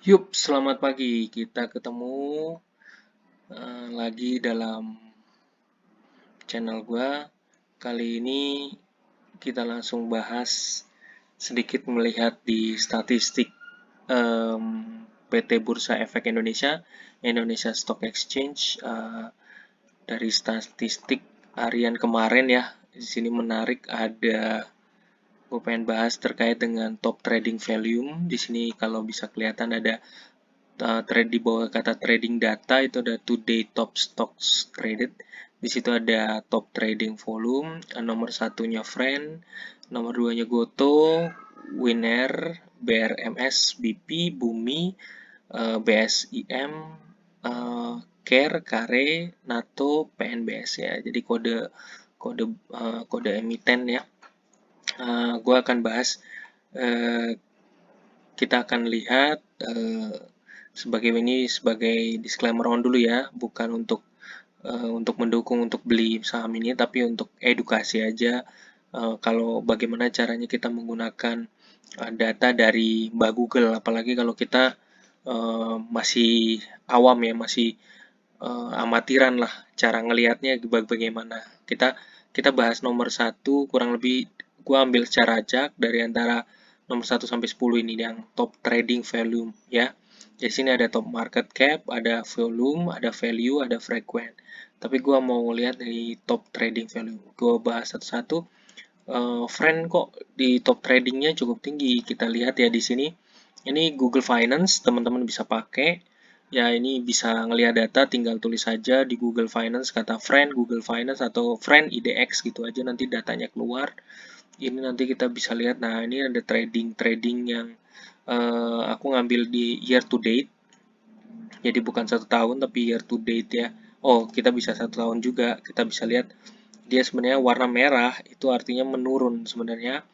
Yup, selamat pagi. Kita ketemu lagi dalam channel gua. Kali ini kita langsung bahas sedikit melihat di statistik PT Bursa Efek Indonesia, Indonesia Stock Exchange. Dari statistik harian kemarin ya, di sini menarik ada. Gue pengen bahas terkait dengan top trading volume. Di sini kalau bisa kelihatan ada trade di bawah kata trading data itu ada today top stocks credit. Di situ ada top trading volume, nomor satunya Friend, nomor duanya Goto, Winner, BRMS, BP, Bumi, BSIM, Care, Kare, NATO, PNBS ya. Jadi kode kode kode emiten ya. Gue akan bahas, kita akan lihat sebagai disclaimer on dulu ya, bukan untuk mendukung untuk beli saham ini, tapi untuk edukasi aja kalau bagaimana caranya kita menggunakan data dari Mbak Google, apalagi kalau kita masih awam ya, masih amatiran lah cara ngelihatnya bagaimana. Kita kita bahas nomor satu kurang lebih gua ambil secara acak dari antara nomor 1 sampai 10 ini yang top trading volume ya. Di sini ada top market cap, ada volume, ada value, ada frequent. Tapi gua mau lihat dari top trading volume. Gua bahas satu-satu. Friend kok di top tradingnya cukup tinggi. Kita lihat ya di sini. Ini Google Finance, teman-teman bisa pakai. Ya, ini bisa ngelihat data, tinggal tulis saja di Google Finance kata Friend, Google Finance atau Friend IDX gitu aja nanti datanya keluar. Ini nanti kita bisa lihat. Nah, ini ada trading yang aku ngambil di year to date. Jadi bukan 1 tahun tapi year to date ya. Oh, kita bisa 1 tahun juga. Kita bisa lihat dia sebenarnya warna merah itu artinya menurun sebenarnya.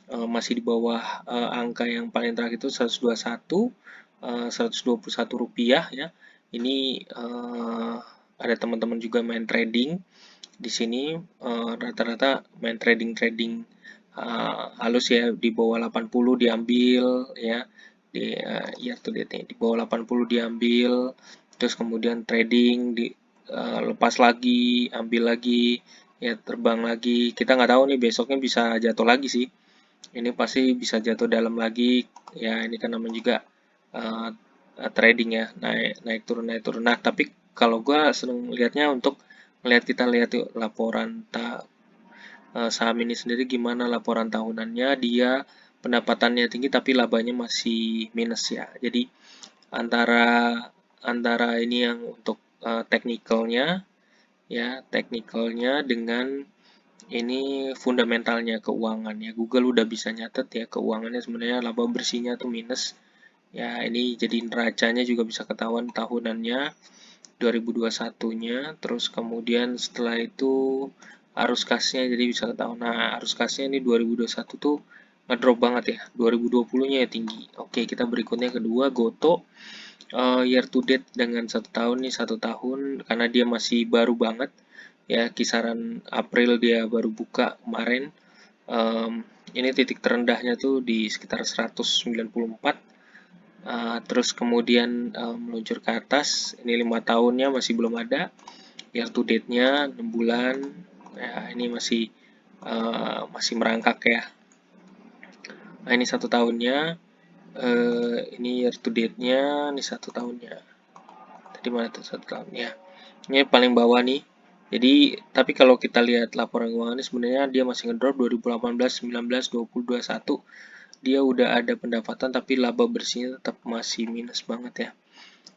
Masih di bawah angka yang paling terakhir itu 121, 121 rupiah ya. Ini ada teman-teman juga main trading di sini, rata-rata main trading halus ya, di bawah 80 diambil ya, di year to date di bawah 80 diambil, terus kemudian trading di lepas lagi, ambil lagi, ya terbang lagi. Kita nggak tahu nih besoknya bisa jatuh lagi sih. Ini pasti bisa jatuh dalam lagi. Ya ini kan namanya juga uh, trading ya, naik naik turun naik turun. Nah tapi kalau gue seneng lihatnya untuk kita lihat yuk laporan saham ini sendiri gimana laporan tahunannya. Dia pendapatannya tinggi tapi labanya masih minus ya. Jadi antara antara ini yang untuk teknikalnya ya, teknikalnya dengan ini fundamentalnya keuangan ya. Google udah bisa nyatet ya keuangannya sebenarnya laba bersihnya tuh minus. Ya, ini jadi neracanya juga bisa ketahuan tahunannya 2021-nya, terus kemudian setelah itu arus kasnya jadi bisa ketahuan. Nah, arus kasnya ini 2021 tuh ngedrop banget ya. 2020-nya ya tinggi. Oke, kita berikutnya kedua Goto. Year to date dengan 1 tahun nih 1 tahun karena dia masih baru banget ya, kisaran April dia baru buka kemarin. Ini titik terendahnya tuh di sekitar 194. Terus kemudian meluncur ke atas. Ini 5 tahunnya masih belum ada. Year to date-nya 6 bulan. Ya, ini masih merangkak ya. Nah, ini 1 tahunnya. Ini year to date-nya, ini 1 tahunnya. Tadi mana tuh 1 tahunnya? Ini paling bawah nih. Jadi, tapi kalau kita lihat laporan keuangannya sebenarnya dia masih ngedrop 2018, 19, 20, 21. Dia udah ada pendapatan tapi laba bersihnya tetap masih minus banget ya.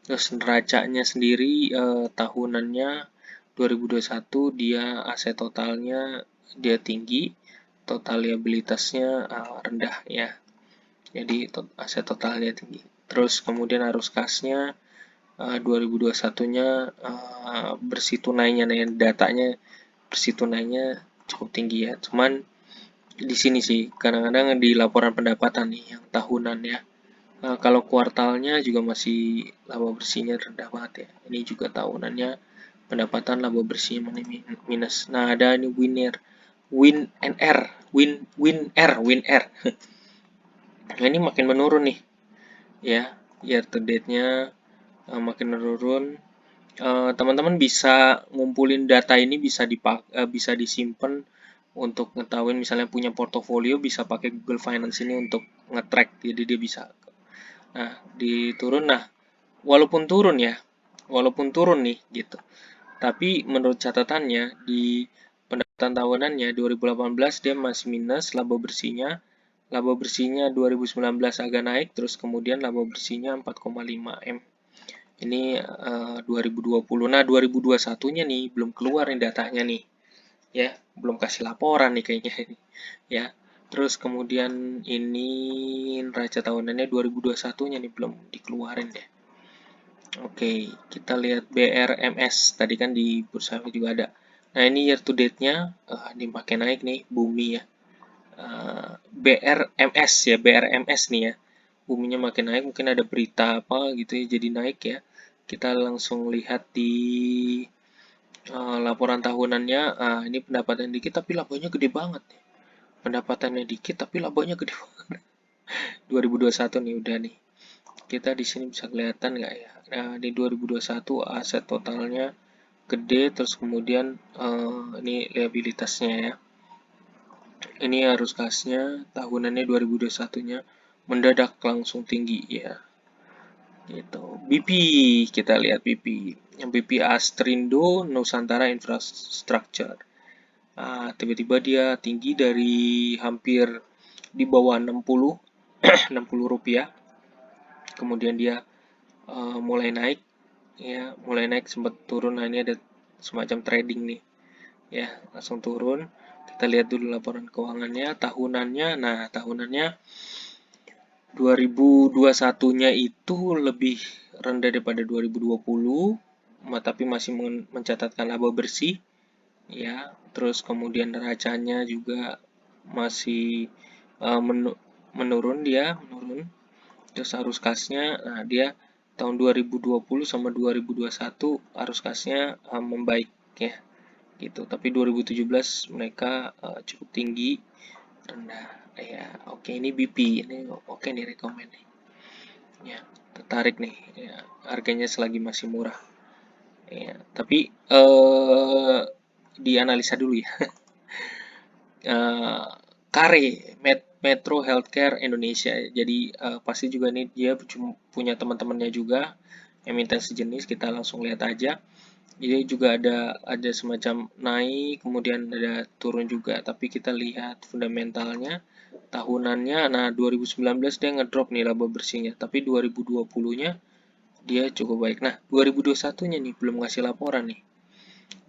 Terus neracanya sendiri tahunannya 2021 dia aset totalnya dia tinggi, total liabilitasnya rendah ya. Jadi aset totalnya tinggi. Terus kemudian arus kasnya 2021-nya bersih tunainya, datanya bersih tunainya cukup tinggi ya. Cuman di sini sih kadang-kadang di laporan pendapatan nih yang tahunan ya. Kalau kuartalnya juga masih laba bersihnya rendah banget ya. Ini juga tahunannya pendapatan laba bersihnya minus. Nah, ada ini Win R. Nah, ini makin menurun nih ya. year to date-nya makin menurun. Teman-teman bisa ngumpulin data ini, bisa disimpan untuk ngetahuin, misalnya punya portofolio bisa pakai Google Finance ini untuk nge-track, jadi dia bisa. Nah, diturun. Nah, walaupun turun nih gitu. Tapi menurut catatannya di pendapatan tahunannya 2018 dia masih minus laba bersihnya. Laba bersihnya 2019 agak naik, terus kemudian laba bersihnya 4,5 M. Ini 2020. Nah, 2021-nya nih belum keluar nih datanya nih. Ya, belum kasih laporan nih kayaknya ini. Ya. Terus kemudian ini neraca tahunannya 2021-nya nih belum dikeluarin deh. Oke, kita lihat BRMS. Tadi kan di Bursa Efek juga ada. Nah, ini year to date-nya ini makin naik nih, Bumi ya. BRMS ya, BRMS nih ya. Buminya makin naik, mungkin ada berita apa gitu ya, jadi naik ya. Kita langsung lihat di laporan tahunannya. Ini pendapatan dikit tapi labanya gede banget nih. Pendapatannya dikit tapi labanya gede banget. 2021 nih udah nih. Kita di sini bisa kelihatan nggak ya? Nah, di 2021 aset totalnya gede, terus kemudian ini liabilitasnya ya. Ini arus kasnya tahunannya 2021-nya mendadak langsung tinggi ya. Gitu. BP, kita lihat BP. Yang BP Astrindo Nusantara Infrastructure. Tiba-tiba dia tinggi dari hampir di bawah 60 60 rupiah. Kemudian dia mulai naik ya, mulai naik sempat turun. Nah, ini ada semacam trading nih ya, langsung turun. Kita lihat dulu laporan keuangannya tahunannya. Nah, tahunannya 2021-nya itu lebih rendah daripada 2020, tapi masih mencatatkan laba bersih ya. Terus kemudian neracanya juga masih menurun, menurun. Terus arus kasnya, nah dia tahun 2020 sama 2021 arus kasnya membaik ya gitu. Tapi 2017 mereka cukup tinggi, rendah ya. Oke, ini BP, ini oke nih, rekomend nih. Ya, tertarik nih ya, harganya selagi masih murah. Ya, tapi dianalisa dulu ya. Kare Metro Healthcare Indonesia. Jadi pasti juga nih dia punya teman-temannya juga yang minta sejenis, kita langsung lihat aja. Jadi juga ada semacam naik, kemudian ada turun juga, tapi kita lihat fundamentalnya tahunannya. Nah, 2019 dia ngedrop nih laba bersihnya, tapi 2020-nya dia cukup baik. Nah, 2021-nya nih belum ngasih laporan nih.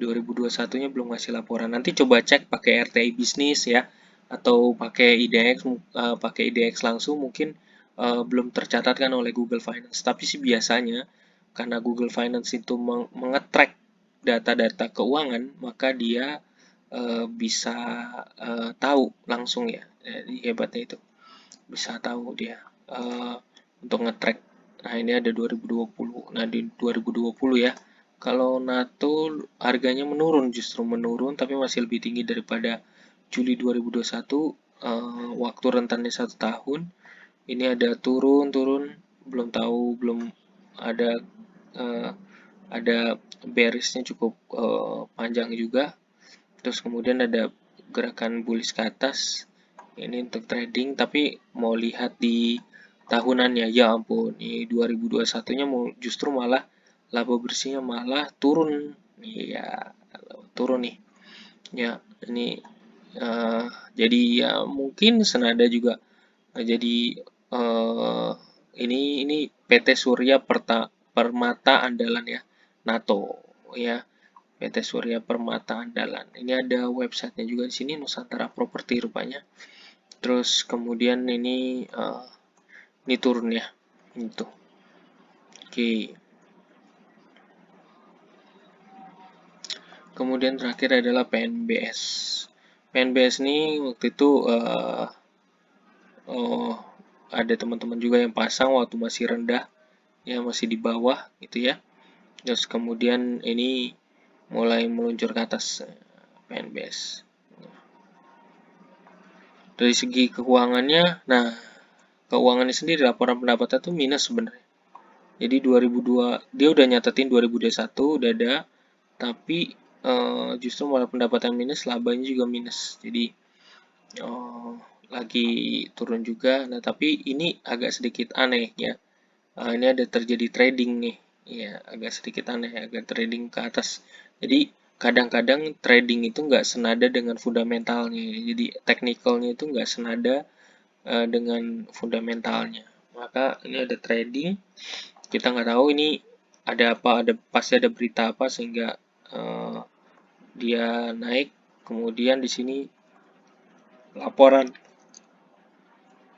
2021-nya belum ngasih laporan. Nanti coba cek pakai RTI bisnis ya, atau pakai IDX langsung, mungkin belum tercatatkan oleh Google Finance. Tapi sih biasanya karena Google Finance itu mengetrack data-data keuangan, maka dia bisa tahu langsung ya. Jadi hebatnya itu bisa tahu dia untuk ngetrack. Nah, ini ada 2020. Nah, di 2020 ya. Kalau NATO harganya justru menurun, tapi masih lebih tinggi daripada Juli 2021, waktu rentannya 1 tahun. Ini ada turun, belum tahu, belum ada uh, ada bearishnya cukup panjang juga. Terus kemudian ada gerakan bullish ke atas. Ini untuk trading, tapi mau lihat di tahunannya, ya ampun, ini 2021-nya justru malah laba bersihnya malah turun. Ya, turun nih. Ya, ini jadi ya mungkin senada juga jadi ini PT Surya Permata Andalan ya, NATO ya. PT Surya Permata Andalan. Ini ada websitenya juga di sini, Nusantara Properti rupanya. Terus kemudian ini turun ya, itu. Oke. Kemudian terakhir adalah PNBS. PNBS ini waktu itu ada teman-teman juga yang pasang waktu masih rendah, ya masih di bawah gitu ya. Terus kemudian ini mulai meluncur ke atas PNBS. Dari segi keuangannya, nah keuangannya sendiri laporan pendapatan itu minus sebenarnya. Jadi 2002 dia udah nyatetin 2021 udah ada, tapi justru malah pendapatan minus, labanya juga minus. Jadi eh, lagi turun juga. Nah, tapi ini agak sedikit aneh ya. Ini ada terjadi trading nih. Ya, agak sedikit aneh, agak trading ke atas. Jadi kadang-kadang trading itu nggak senada dengan fundamentalnya. Jadi technicalnya itu nggak senada dengan fundamentalnya. Maka ini ada trading, kita nggak tahu ini ada apa, pasti ada berita apa sehingga uh, dia naik. Kemudian di sini laporan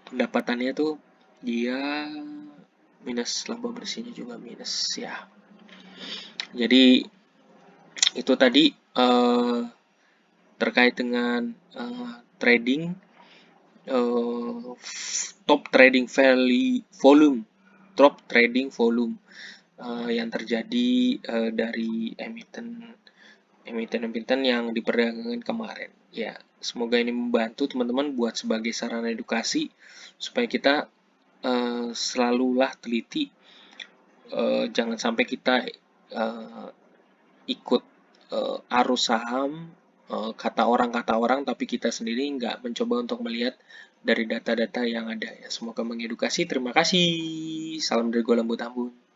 pendapatannya tuh dia minus, laba bersihnya juga minus ya. Jadi itu tadi terkait dengan trading, uh, top trading value volume, top trading volume yang terjadi dari emiten-emiten yang diperdagangkan kemarin. Ya, semoga ini membantu teman-teman buat sebagai sarana edukasi supaya kita selalulah teliti, jangan sampai kita ikut arus saham, kata orang, tapi kita sendiri nggak mencoba untuk melihat dari data-data yang ada ya. Semoga mengedukasi. Terima kasih. Salam dari Golang Ambon.